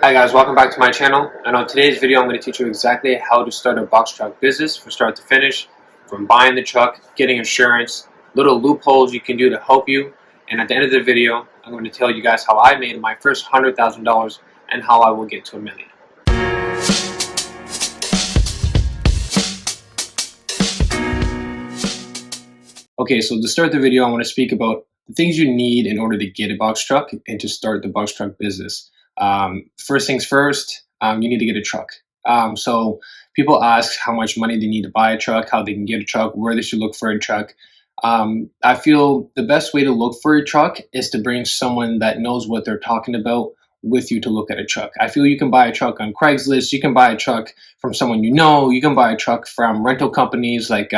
Hi guys, welcome back to my channel, and on today's video I'm going to teach you exactly how to start a box truck business from start to finish, from buying the truck, getting insurance, little loopholes you can do to help you, and at the end of the video I'm going to tell you guys how I made my first $100,000 and how I will get to $1 million. Okay, so to start the video I want to speak about the things you need in order to get a box truck and to start the box truck business. First things first, you need to get a truck. So people ask how much money they need to buy a truck, how they can get a truck, where they should look for a truck. I feel the best way to look for a truck is to bring someone that knows what they're talking about with you to look at a truck. I feel you can buy a truck on Craigslist, you can buy a truck from someone you know, you can buy a truck from rental companies like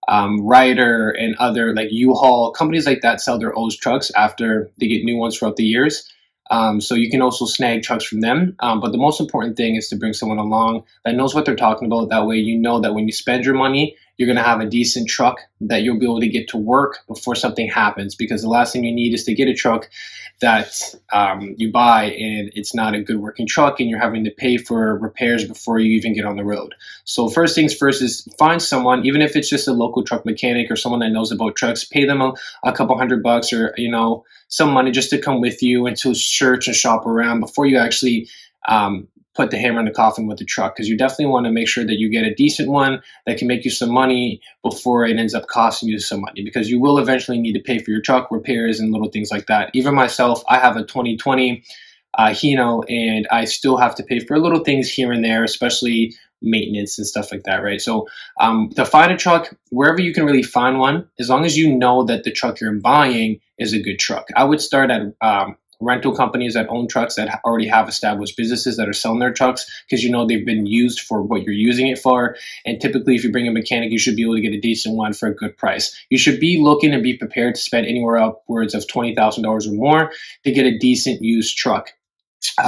Ryder and other like U-Haul. Companies like that sell their old trucks after they get new ones throughout the years. So you can also snag trucks from them. But the most important thing is to bring someone along that knows what they're talking about. That way you know that when you spend your money, you're going to have a decent truck that you'll be able to get to work before something happens. Because the last thing you need is to get a truck that you buy and it's not a good working truck and you're having to pay for repairs before you even get on the road. So first things first is find someone, even if it's just a local truck mechanic or someone that knows about trucks, pay them a couple $100 or, you know, some money just to come with you and to search and shop around before you actually put the hammer in the coffin with the truck, because you definitely want to make sure that you get a decent one that can make you some money before it ends up costing you some money, because you will eventually need to pay for your truck repairs and little things like that. Even myself, I have a 2020 Hino and I still have to pay for little things here and there, especially maintenance and stuff like that, right? So to find a truck, wherever you can really find one, as long as you know that the truck you're buying is a good truck. I would start at rental companies that own trucks that already have established businesses that are selling their trucks, because you know they've been used for what you're using it for. And typically if you bring a mechanic, you should be able to get a decent one for a good price. You should be looking and be prepared to spend anywhere upwards of $20,000 or more to get a decent used truck.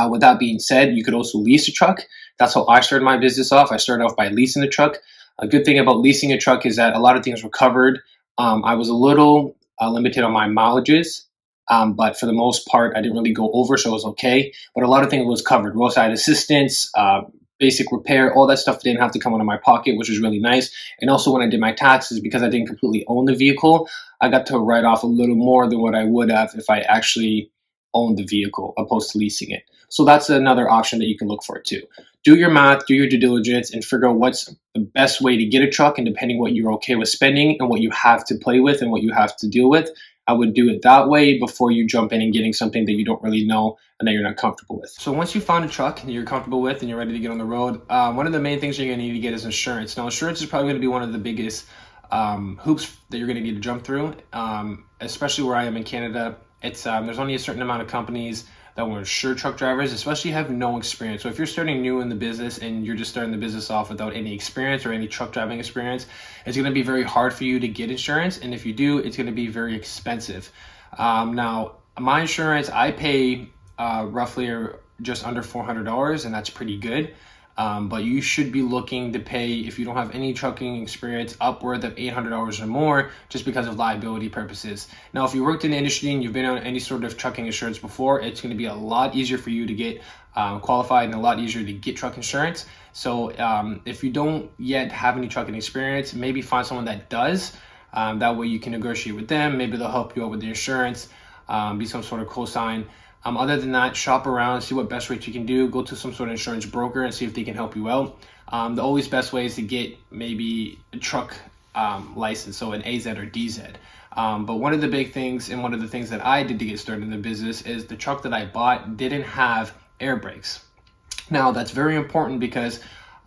With that being said, you could also lease a truck. That's how I started my business off. I started off by leasing the truck. A good thing about leasing a truck is that a lot of things were covered. I was a little limited on my mileages. But for the most part, I didn't really go over, so it was okay. But a lot of things was covered. Roadside assistance, basic repair, all that stuff didn't have to come out of my pocket, which was really nice. And also when I did my taxes, because I didn't completely own the vehicle, I got to write off a little more than what I would have if I actually owned the vehicle opposed to leasing it. So that's another option that you can look for too. Do your math, do your due diligence, and figure out what's the best way to get a truck, and depending what you're okay with spending and what you have to play with and what you have to deal with, I would do it that way before you jump in and getting something that you don't really know and that you're not comfortable with. So once you found a truck that you're comfortable with and you're ready to get on the road, one of the main things you're going to need to get is insurance. Now, insurance is probably going to be one of the biggest hoops that you're going to need to jump through, especially where I am in Canada. It's there's only a certain amount of companies that will insure truck drivers, especially if you have no experience. So if you're starting new in the business and you're just starting the business off without any experience or any truck driving experience, it's going to be very hard for you to get insurance. And if you do, it's going to be very expensive. Now, my insurance, I pay roughly just under $400, and that's pretty good. But you should be looking to pay, if you don't have any trucking experience, upward of $800 or more, just because of liability purposes. Now, if you worked in the industry and you've been on any sort of trucking insurance before, it's going to be a lot easier for you to get qualified and a lot easier to get truck insurance. So if you don't yet have any trucking experience, maybe find someone that does. That way you can negotiate with them. Maybe they'll help you out with the insurance, be some sort of cosign. Other than that, shop around, see what best rate you can do. Go to some sort of insurance broker and see if they can help you out. The always best way is to get maybe a truck license, so an AZ or DZ. But one of the big things and one of the things that I did to get started in the business is the truck that I bought didn't have air brakes. Now, that's very important because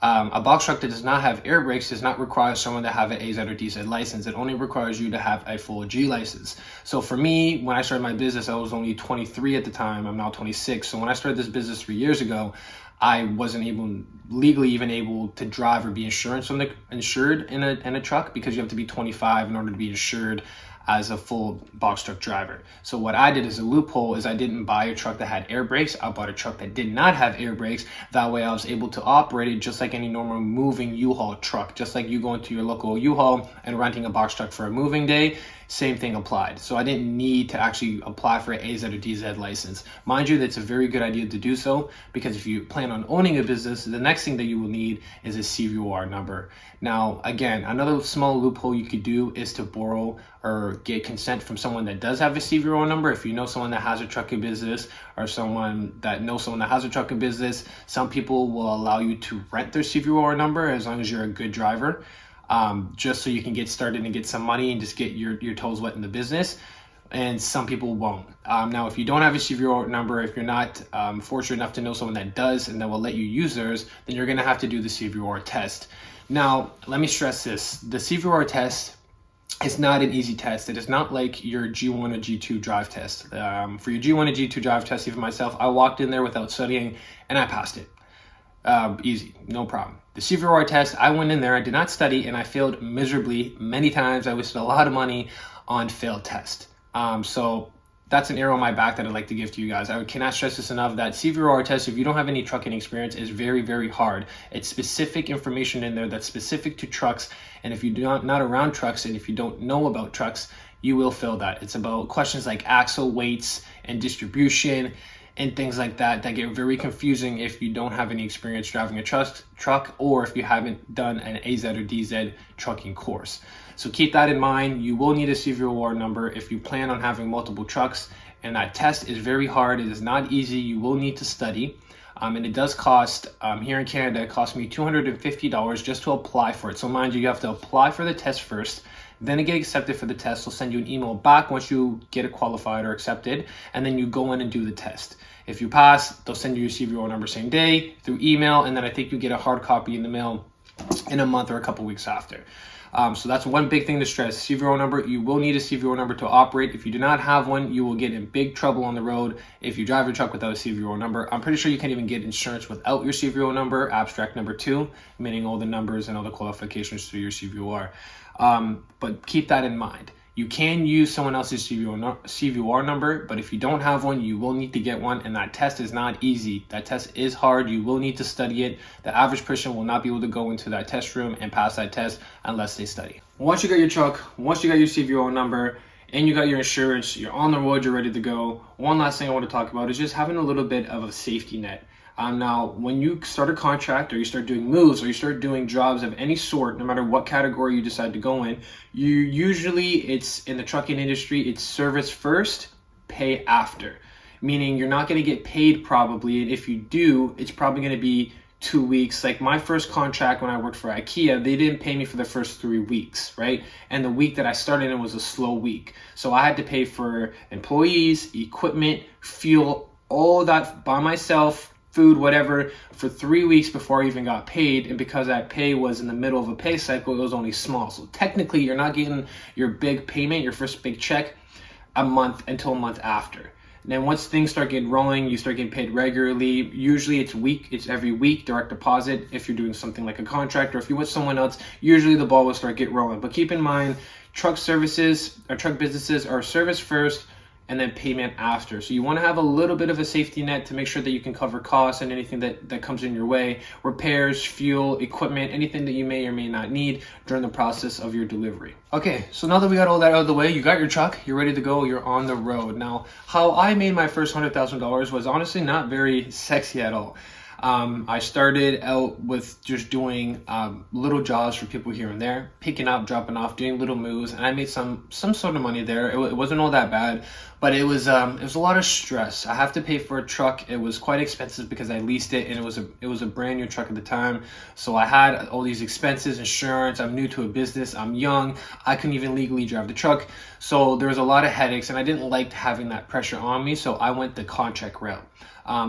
a box truck that does not have air brakes does not require someone to have an AZ or DZ license. It only requires you to have a full G license. So for me, when I started my business, I was only 23 at the time. I'm now 26. So when I started this business 3 years ago, I wasn't legally even able to drive or be insured in a truck, because you have to be 25 in order to be insured as a full box truck driver. So what I did as a loophole is I didn't buy a truck that had air brakes. I bought a truck that did not have air brakes. That way I was able to operate it just like any normal moving U-Haul truck. Just like you going to your local U-Haul and renting a box truck for a moving day, same thing applied. So I didn't need to actually apply for an AZ or DZ license. Mind you, that's a very good idea to do so, because if you plan on owning a business, the next thing that you will need is a CVOR number. Now, again, another small loophole you could do is to borrow or get consent from someone that does have a CVOR number. If you know someone that has a trucking business, or someone that knows someone that has a trucking business, some people will allow you to rent their CVOR number as long as you're a good driver, just so you can get started and get some money and just get your toes wet in the business. And some people won't. Now, if you don't have a CVOR number, if you're not fortunate enough to know someone that does and that will let you use theirs, then you're gonna have to do the CVOR test. Now, let me stress this. The CVOR test is not an easy test. It is not like your G1 or G2 drive test. For your G1 and G2 drive test, even myself, I walked in there without studying and I passed it. Easy, no problem. The CVOR test, I went in there, I did not study, and I failed miserably many times. I wasted a lot of money on failed tests. So that's an arrow on my back that I'd like to give to you guys. I cannot stress this enough, that CVOR test, if you don't have any trucking experience, is very, very hard. It's specific information in there that's specific to trucks. And if you're not around trucks and if you don't know about trucks, you will fail that. It's about questions like axle weights and distribution and things like that get very confusing if you don't have any experience driving a truck, or if you haven't done an AZ or DZ trucking course. So keep that in mind. You will need a CVOR number if you plan on having multiple trucks, and that test is very hard. It is not easy. You will need to study, and it does cost, here in Canada, it cost me $250 just to apply for it. So mind you, you have to apply for the test first, then to get accepted for the test. They'll send you an email back once you get it qualified or accepted, and then you go in and do the test. If you pass, they'll send you your CVOR number same day through email, and then I think you get a hard copy in the mail in a month or a couple weeks after. So that's one big thing to stress. CVOR number, you will need a CVOR number to operate. If you do not have one, you will get in big trouble on the road if you drive your truck without a CVOR number. I'm pretty sure you can't even get insurance without your CVOR number, abstract number 2, meaning all the numbers and all the qualifications through your CVOR. But keep that in mind. You can use someone else's CVOR number, but if you don't have one, you will need to get one, and that test is not easy. That test is hard. You will need to study it. The average person will not be able to go into that test room and pass that test unless they study. Once you got your truck, once you got your CVOR number, and you got your insurance, you're on the road, you're ready to go. One last thing I want to talk about is just having a little bit of a safety net. Now, when you start a contract, or you start doing moves, or you start doing jobs of any sort, no matter what category you decide to go in, it's in the trucking industry, it's service first, pay after. Meaning you're not going to get paid probably, and if you do, it's probably going to be 2 weeks. Like my first contract when I worked for IKEA, they didn't pay me for the first 3 weeks, right? And the week that I started in was a slow week. So I had to pay for employees, equipment, fuel, all that by myself, food, whatever, for 3 weeks before I even got paid. And because that pay was in the middle of a pay cycle, it was only small. So technically you're not getting your big payment, your first big check, until a month after. And then once things start getting rolling, you start getting paid regularly. Usually it's every week, direct deposit. If you're doing something like a contract, or if you're with someone else, usually the ball will start getting rolling. But keep in mind, truck services or truck businesses are service first and then payment after. So you want to have a little bit of a safety net to make sure that you can cover costs and anything that comes in your way, repairs, fuel, equipment, anything that you may or may not need during the process of your delivery. Okay, so now that we got all that out of the way, you got your truck, you're ready to go, you're on the road. Now, how I made my first $100,000 was honestly not very sexy at all. I started out with just doing little jobs for people here and there, picking up, dropping off, doing little moves, and I made some sort of money there. It wasn't all that bad, but it was a lot of stress. I have to pay for a truck. It was quite expensive because I leased it, and it was a brand new truck at the time. So I had all these expenses, insurance. I'm new to a business. I'm young. I couldn't even legally drive the truck. So there was a lot of headaches, and I didn't like having that pressure on me. So I went the contract route.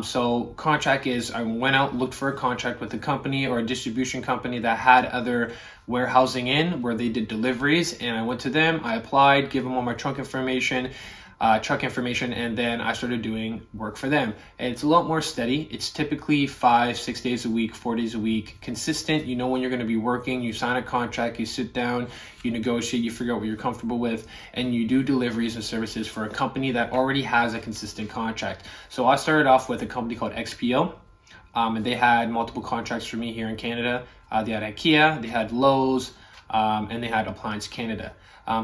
So contract is, I went out, looked for a contract with a company or a distribution company that had other warehousing in where they did deliveries, and I went to them, I applied, give them all my truck information, and then I started doing work for them. And it's a lot more steady. It's typically 5-6 days a week, 4 days a week, consistent. You know when you're going to be working, you sign a contract, you sit down, you negotiate, you figure out what you're comfortable with, and you do deliveries and services for a company that already has a consistent contract. So I started off with a company called XPO, and they had multiple contracts for me here in Canada. They had IKEA, they had Lowe's, and they had Appliance Canada.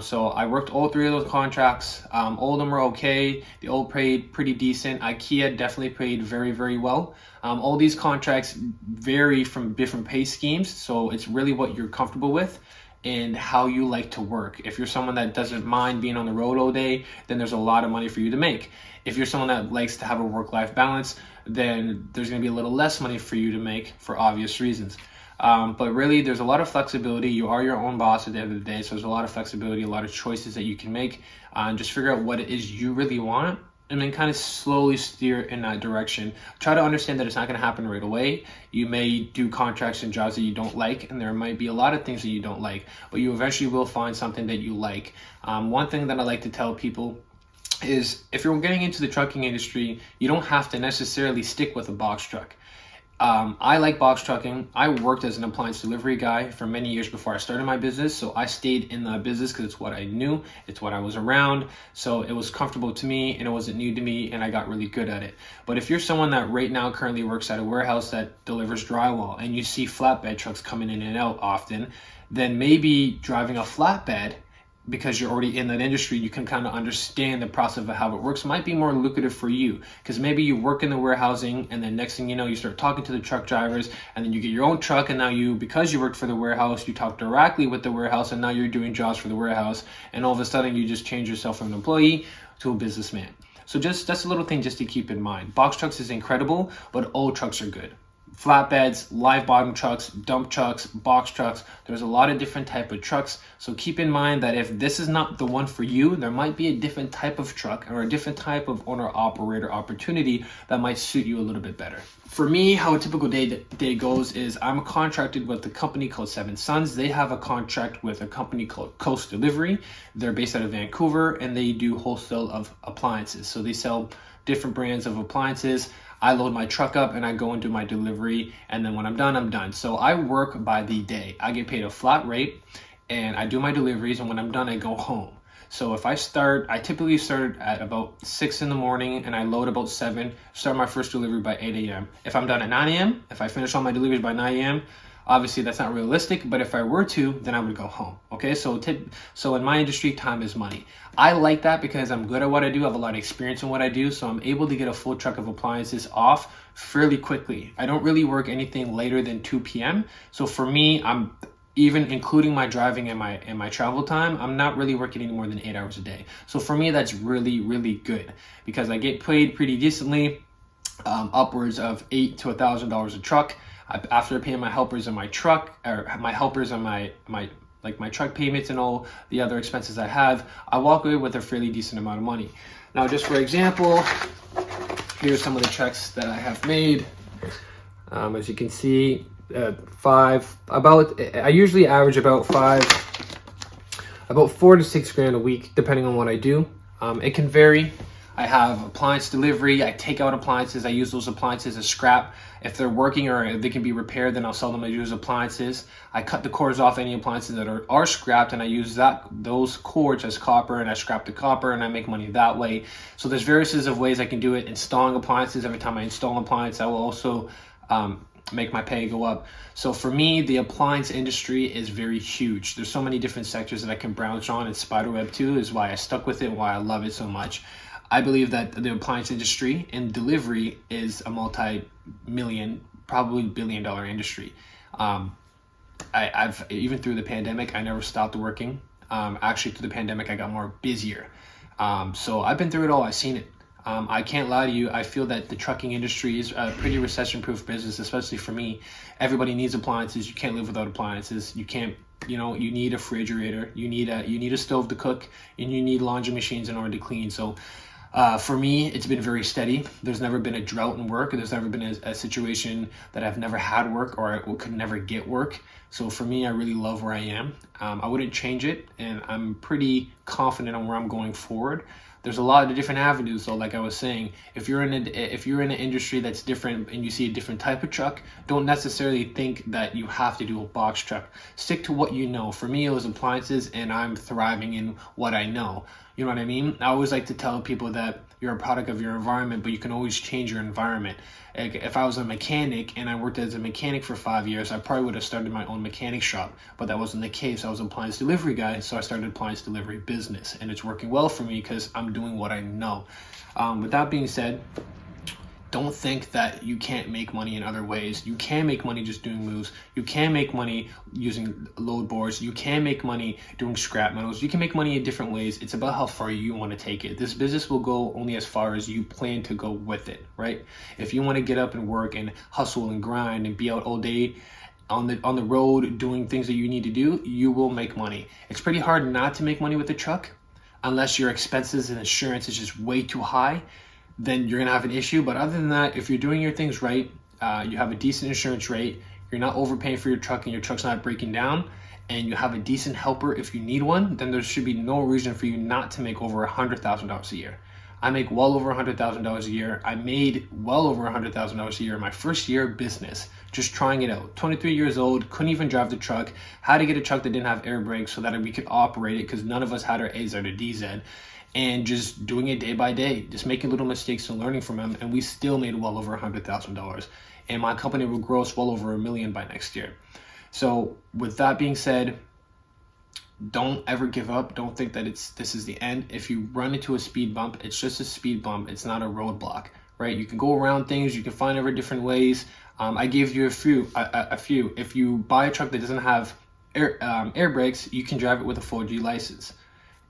So I worked all three of those contracts. All of them were okay. They all paid pretty decent. IKEA definitely paid very, very well. All these contracts vary from different pay schemes, so it's really what you're comfortable with and how you like to work. If you're someone that doesn't mind being on the road all day, then there's a lot of money for you to make. If you're someone that likes to have a work-life balance, then there's going to be a little less money for you to make for obvious reasons. But really, there's a lot of flexibility. You are your own boss at the end of the day, so there's a lot of flexibility, a lot of choices that you can make. And just figure out what it is you really want, and then kind of slowly steer in that direction. Try to understand that it's not going to happen right away. You may do contracts and jobs that you don't like, and there might be a lot of things that you don't like, but you eventually will find something that you like. One thing that I like to tell people is if you're getting into the trucking industry, you don't have to necessarily stick with a box truck. I like box trucking. I worked as an appliance delivery guy for many years before I started my business. So I stayed in the business because it's what I knew, it's what I was around. So it was comfortable to me and it wasn't new to me, and I got really good at it. But if you're someone that right now currently works at a warehouse that delivers drywall and you see flatbed trucks coming in and out often, then maybe driving a flatbed, because you're already in that industry, you can kind of understand the process of how it works, might be more lucrative for you, because maybe you work in the warehousing and then next thing you know, you start talking to the truck drivers, and then you get your own truck, and now you, because you worked for the warehouse, you talk directly with the warehouse, and now you're doing jobs for the warehouse, and all of a sudden you just change yourself from an employee to a businessman. So that's a little thing just to keep in mind. Box trucks is incredible, but all trucks are good. Flatbeds, live bottom trucks, dump trucks, box trucks. There's a lot of different type of trucks. So keep in mind that if this is not the one for you, there might be a different type of truck or a different type of owner operator opportunity that might suit you a little bit better. For me, how a typical day goes is I'm contracted with a company called Seven Sons. They have a contract with a company called Coast Delivery. They're based out of Vancouver, and they do wholesale of appliances. So they sell different brands of appliances. I load my truck up and I go and do my delivery, and then when I'm done, I'm done. So I work by the day. I get paid a flat rate and I do my deliveries, and when I'm done, I go home. So if I typically start at about 6 in the morning and I load about 7, start my first delivery by 8 a.m. If I'm done at 9 a.m., if I finish all my deliveries by 9 a.m., obviously that's not realistic, but if I were to, then I would go home. Okay, so in my industry, time is money. I like that because I'm good at what I do. I have a lot of experience in what I do, so I'm able to get a full truck of appliances off fairly quickly. I don't really work anything later than 2 p.m. So for me, I'm even including my driving and my travel time, I'm not really working any more than 8 hours a day. So for me, that's really, really good because I get paid pretty decently, upwards of $800 to $1,000 a truck. After paying my helpers and my truck, or my helpers and my truck payments and all the other expenses I have, I walk away with a fairly decent amount of money. Now, just for example, here's some of the checks that I have made. As you can see, I usually average about 4 to 6 grand a week, depending on what I do. It can vary. I have appliance delivery. I take out appliances. I use those appliances as scrap. If they're working or if they can be repaired, then I'll sell them as used appliances. I cut the cords off any appliances that are scrapped, and I use those cords as copper, and I scrap the copper, and I make money that way. So there's various of ways I can do it. Installing appliances. Every time I install an appliance, I will also make my pay go up. So for me, the appliance industry is very huge. There's so many different sectors that I can branch on, and spiderweb too is why I stuck with it and why I love it so much. I believe that the appliance industry and delivery is a multi-million, probably billion-dollar industry. I've even through the pandemic, I never stopped working. Actually, through the pandemic, I got more busier. So I've been through it all. I've seen it. I can't lie to you. I feel that the trucking industry is a pretty recession-proof business, especially for me. Everybody needs appliances. You can't live without appliances. You can't. You need a refrigerator. You need a stove to cook, and you need laundry machines in order to clean. So. For me, it's been very steady. There's never been a drought in work. There's never been a situation that I've never had work or I could never get work. So for me, I really love where I am. I wouldn't change it, and I'm pretty confident on where I'm going forward. There's a lot of different avenues, though. Like I was saying, if you're in an industry that's different and you see a different type of truck, don't necessarily think that you have to do a box truck. Stick to what you know. For me, it was appliances, and I'm thriving in what I know. You know what I mean? I always like to tell people that you're a product of your environment, but you can always change your environment. Like if I was a mechanic and I worked as a mechanic for 5 years, I probably would have started my own mechanic shop, but that wasn't the case. I was an appliance delivery guy, so I started appliance delivery business, and it's working well for me because I'm doing what I know. With that being said, don't think that you can't make money in other ways. You can make money just doing moves. You can make money using load boards. You can make money doing scrap metals. You can make money in different ways. It's about how far you want to take it. This business will go only as far as you plan to go with it, right? If you want to get up and work and hustle and grind and be out all day on the road doing things that you need to do, you will make money. It's pretty hard not to make money with a truck unless your expenses and insurance is just way too high. Then you're gonna have an issue. But other than that, if you're doing your things right, you have a decent insurance rate, you're not overpaying for your truck and your truck's not breaking down, and you have a decent helper if you need one, then there should be no reason for you not to make over $100,000 a year. I make well over $100,000 a year. I made well over $100,000 a year in my first year of business, just trying it out. 23 years old, couldn't even drive the truck, had to get a truck that didn't have air brakes so that we could operate it because none of us had our AZ or DZ. And just doing it day by day, just making little mistakes and learning from them, and we still made well over $100,000. And my company will gross well over $1 million by next year. So with that being said, don't ever give up. Don't think that this is the end. If you run into a speed bump, it's just a speed bump. It's not a roadblock, right? You can go around things. You can find every different ways. I gave you a few. If you buy a truck that doesn't have air brakes, you can drive it with a 4G license.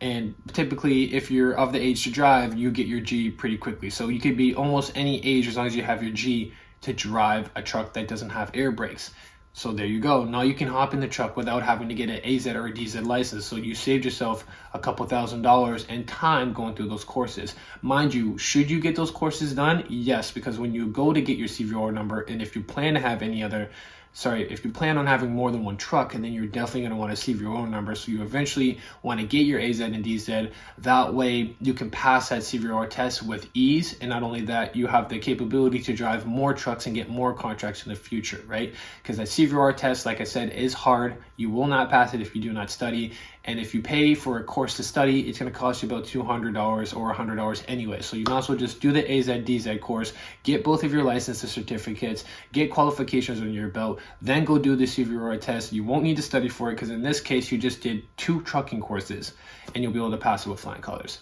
And typically, if you're of the age to drive, you get your G pretty quickly. So you could be almost any age as long as you have your G to drive a truck that doesn't have air brakes. So there you go. Now you can hop in the truck without having to get an AZ or a DZ license. So you saved yourself a couple $1,000s and time going through those courses. Mind you, should you get those courses done? Yes, because when you go to get your CVR number, and if you plan to have if you plan on having more than one truck, and then you're definitely going to want to see your own number. So you eventually want to get your AZ and DZ. That way you can pass that CVR test with ease. And not only that, you have the capability to drive more trucks and get more contracts in the future, right? Because that CVR test, like I said, is hard. You will not pass it if you do not study. And if you pay for a course to study, it's going to cost you about $200 or $100 anyway. So you might as well just do the AZ, DZ course, get both of your licenses certificates, get qualifications on your belt, then go do the CVR test. You won't need to study for it because in this case, you just did 2 trucking courses and you'll be able to pass it with flying colors.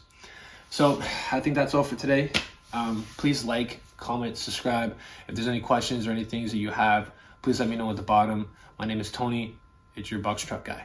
So I think that's all for today. Please like, comment, subscribe. If there's any questions or any things that you have, please let me know at the bottom. My name is Tony. It's your box truck guy.